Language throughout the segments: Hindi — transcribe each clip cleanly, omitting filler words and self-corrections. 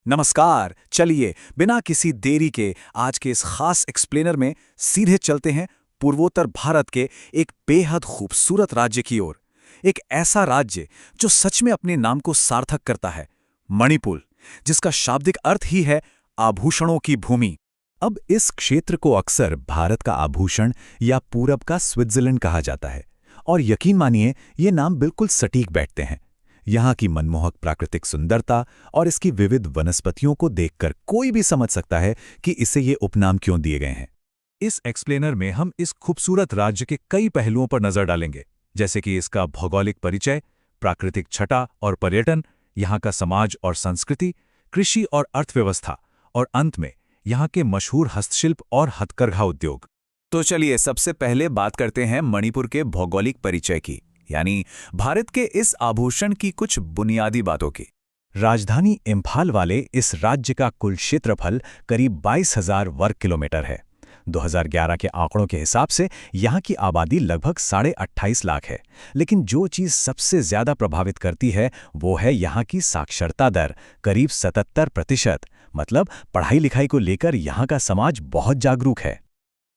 नमस्कार। चलिए बिना किसी देरी के आज के इस खास एक्सप्लेनर में सीधे चलते हैं पूर्वोत्तर भारत के एक बेहद खूबसूरत राज्य की ओर। एक ऐसा राज्य जो सच में अपने नाम को सार्थक करता है, मणिपुर, जिसका शाब्दिक अर्थ ही है आभूषणों की भूमि। अब इस क्षेत्र को अक्सर भारत का आभूषण या पूरब का स्विट्जरलैंड कहा जाता है, और यकीन मानिए ये नाम बिल्कुल सटीक बैठते हैं। यहाँ की मनमोहक प्राकृतिक सुंदरता और इसकी विविध वनस्पतियों को देखकर कोई भी समझ सकता है कि इसे ये उपनाम क्यों दिए गए हैं। इस एक्सप्लेनर में हम इस खूबसूरत राज्य के कई पहलुओं पर नजर डालेंगे, जैसे कि इसका भौगोलिक परिचय, प्राकृतिक छटा और पर्यटन, यहाँ का समाज और संस्कृति, कृषि और अर्थव्यवस्था, और अंत में यहाँ के मशहूर हस्तशिल्प और हथकरघा उद्योग। तो चलिए सबसे पहले बात करते हैं मणिपुर के भौगोलिक परिचय की, यानी भारत के इस आभूषण की कुछ बुनियादी बातों की। राजधानी इम्फाल वाले इस राज्य का कुल क्षेत्रफल करीब 22,000 वर्ग किलोमीटर है। 2011 के आंकड़ों के हिसाब से यहाँ की आबादी लगभग 28.5 लाख है। लेकिन जो चीज़ सबसे ज़्यादा प्रभावित करती है वो है यहाँ की साक्षरता दर, करीब 77%। मतलब पढ़ाई लिखाई को लेकर यहाँ का समाज बहुत जागरूक है।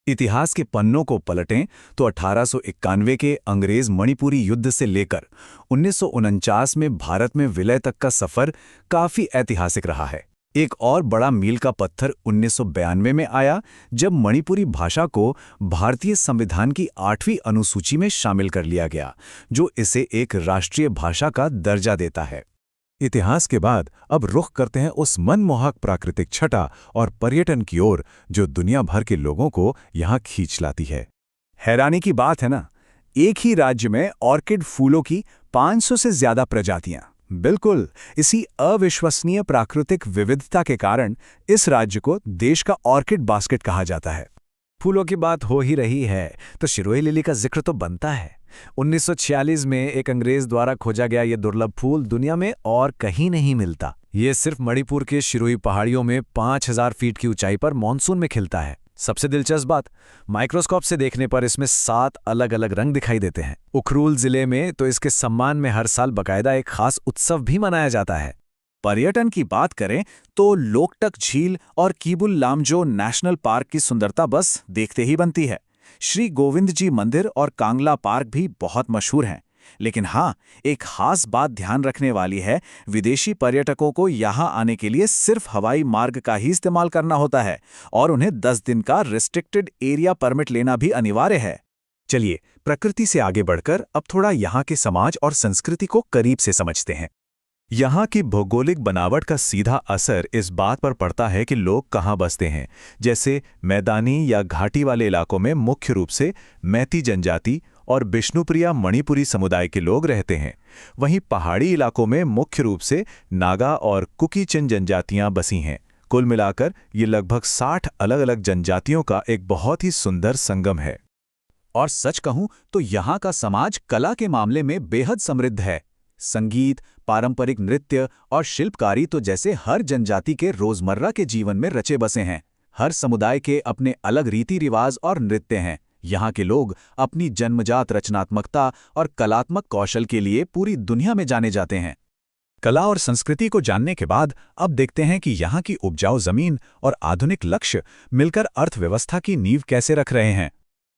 इतिहास के पन्नों को पलटें तो 1891 के अंग्रेज मणिपुरी युद्ध से लेकर 1949 में भारत में विलय तक का सफर काफी ऐतिहासिक रहा है। एक और बड़ा मील का पत्थर 1992 में आया, जब मणिपुरी भाषा को भारतीय संविधान की 8वीं अनुसूची में शामिल कर लिया गया, जो इसे एक राष्ट्रीय भाषा का दर्जा देता है। इतिहास के बाद अब रुख करते हैं उस मनमोहक प्राकृतिक छटा और पर्यटन की ओर जो दुनिया भर के लोगों को यहाँ खींच लाती है। हैरानी की बात है ना, एक ही राज्य में ऑर्किड फूलों की 500 से ज्यादा प्रजातियां। बिल्कुल, इसी अविश्वसनीय प्राकृतिक विविधता के कारण इस राज्य को देश का ऑर्किड बास्केट कहा जाता है। फूलों की बात हो ही रही है तो शिरोई लिली का जिक्र तो बनता है। 1946 में एक अंग्रेज द्वारा खोजा गया ये दुर्लभ फूल दुनिया में और कहीं नहीं मिलता। ये सिर्फ मणिपुर के शिरोई पहाड़ियों में 5,000 फीट की ऊंचाई पर मानसून में खिलता है। सबसे दिलचस्प बात, माइक्रोस्कोप से देखने पर इसमें 7 अलग अलग रंग दिखाई देते हैं। उखरूल जिले में तो इसके सम्मान में हर साल बकायदा एक खास उत्सव भी मनाया जाता है। पर्यटन की बात करें तो लोकटक झील और कीबुल लामजो नेशनल पार्क की सुंदरता बस देखते ही बनती है। श्री गोविंद जी मंदिर और कांगला पार्क भी बहुत मशहूर हैं। लेकिन हाँ, एक खास बात ध्यान रखने वाली है, विदेशी पर्यटकों को यहाँ आने के लिए सिर्फ हवाई मार्ग का ही इस्तेमाल करना होता है और उन्हें 10 दिन का रिस्ट्रिक्टेड एरिया परमिट लेना भी अनिवार्य है। चलिए प्रकृति से आगे बढ़कर अब थोड़ा यहाँ के समाज और संस्कृति को करीब से समझते हैं। यहाँ की भौगोलिक बनावट का सीधा असर इस बात पर पड़ता है कि लोग कहाँ बसते हैं। जैसे मैदानी या घाटी वाले इलाकों में मुख्य रूप से मैती जनजाति और बिष्णुप्रिया मणिपुरी समुदाय के लोग रहते हैं। वहीं पहाड़ी इलाकों में मुख्य रूप से नागा और कुकी-चिन जनजातियां बसी हैं। कुल मिलाकर ये लगभग 60 अलग अलग जनजातियों का एक बहुत ही सुंदर संगम है। और सच कहूं तो यहाँ का समाज कला के मामले में बेहद समृद्ध है। संगीत, पारंपरिक नृत्य और शिल्पकारी तो जैसे हर जनजाति के रोजमर्रा के जीवन में रचे बसे हैं। हर समुदाय के अपने अलग रीति रिवाज और नृत्य हैं। यहाँ के लोग अपनी जन्मजात रचनात्मकता और कलात्मक कौशल के लिए पूरी दुनिया में जाने जाते हैं। कला और संस्कृति को जानने के बाद अब देखते हैं कि यहाँ की उपजाऊ जमीन और आधुनिक लक्ष्य मिलकर अर्थव्यवस्था की नींव कैसे रख रहे हैं।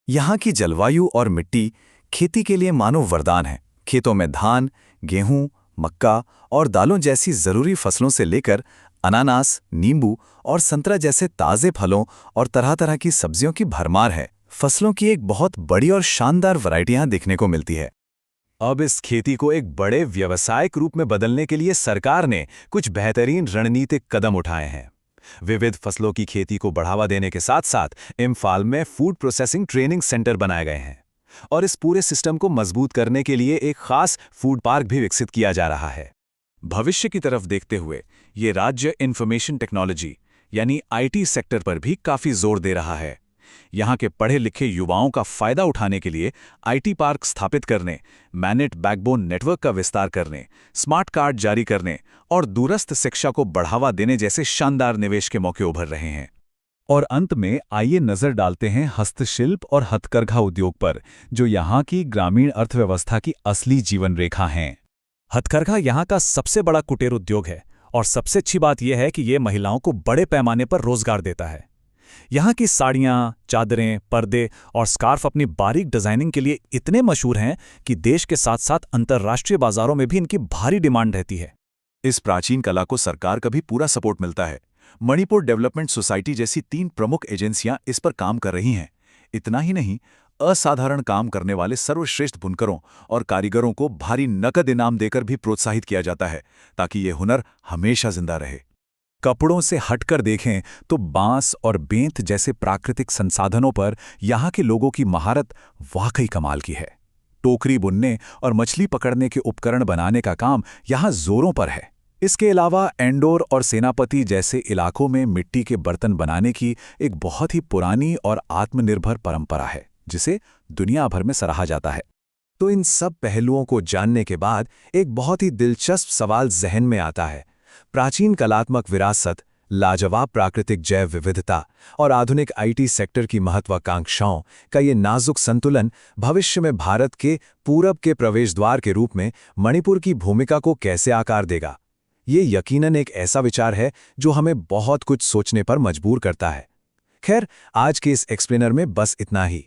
यहाँ की जलवायु और मिट्टी खेती के लिए मानो वरदान है। खेतों में धान, गेहूं, मक्का और दालों जैसी जरूरी फसलों से लेकर अनानास, नींबू और संतरा जैसे ताजे फलों और तरह तरह की सब्जियों की भरमार है। फसलों की एक बहुत बड़ी और शानदार वैरायटी यहाँ देखने को मिलती है। अब इस खेती को एक बड़े व्यावसायिक रूप में बदलने के लिए सरकार ने कुछ बेहतरीन रणनीतिक कदम उठाए हैं। विविध फसलों की खेती को बढ़ावा देने के साथ साथ इम्फाल में फूड प्रोसेसिंग ट्रेनिंग सेंटर बनाए गए हैं और इस पूरे सिस्टम को मजबूत करने के लिए एक खास फूड पार्क भी विकसित किया जा रहा है। भविष्य की तरफ देखते हुए ये राज्य इंफॉर्मेशन टेक्नोलॉजी यानी आईटी सेक्टर पर भी काफी जोर दे रहा है। यहाँ के पढ़े लिखे युवाओं का फायदा उठाने के लिए आईटी पार्क स्थापित करने, मैनेट बैकबोन नेटवर्क का विस्तार करने, स्मार्ट कार्ड जारी करने और दूरस्थ शिक्षा को बढ़ावा देने जैसे शानदार निवेश के मौके उभर रहे हैं। और अंत में आइए नजर डालते हैं हस्तशिल्प और हथकरघा उद्योग पर, जो यहाँ की ग्रामीण अर्थव्यवस्था की असली जीवन रेखा हैं। हथकरघा यहाँ का सबसे बड़ा कुटीर उद्योग है और सबसे अच्छी बात यह है कि ये महिलाओं को बड़े पैमाने पर रोजगार देता है। यहाँ की साड़ियाँ, चादरें, पर्दे और स्कार्फ अपनी बारीक डिजाइनिंग के लिए इतने मशहूर हैं कि देश के साथ साथ अंतर्राष्ट्रीय बाजारों में भी इनकी भारी डिमांड रहती है। इस प्राचीन कला को सरकार का भी पूरा सपोर्ट मिलता है। मणिपुर डेवलपमेंट सोसाइटी जैसी 3 प्रमुख एजेंसियां इस पर काम कर रही हैं। इतना ही नहीं, असाधारण काम करने वाले सर्वश्रेष्ठ बुनकरों और कारीगरों को भारी नकद इनाम देकर भी प्रोत्साहित किया जाता है, ताकि ये हुनर हमेशा जिंदा रहे। कपड़ों से हटकर देखें तो बांस और बेंत जैसे प्राकृतिक संसाधनों पर यहाँ के लोगों की महारत वाकई कमाल की है। टोकरी बुनने और मछली पकड़ने के उपकरण बनाने का काम यहाँ जोरों पर है। इसके अलावा एंडोर और सेनापति जैसे इलाकों में मिट्टी के बर्तन बनाने की एक बहुत ही पुरानी और आत्मनिर्भर परंपरा है, जिसे दुनिया भर में सराहा जाता है। तो इन सब पहलुओं को जानने के बाद एक बहुत ही दिलचस्प सवाल जहन में आता है। प्राचीन कलात्मक विरासत, लाजवाब प्राकृतिक जैव विविधता और आधुनिक आईटी सेक्टर की महत्वाकांक्षाओं का ये नाजुक संतुलन भविष्य में भारत के पूरब के प्रवेश द्वार के रूप में मणिपुर की भूमिका को कैसे आकार देगा? ये यकीनन एक ऐसा विचार है जो हमें बहुत कुछ सोचने पर मजबूर करता है। खैर, आज के इस एक्सप्लेनर में बस इतना ही।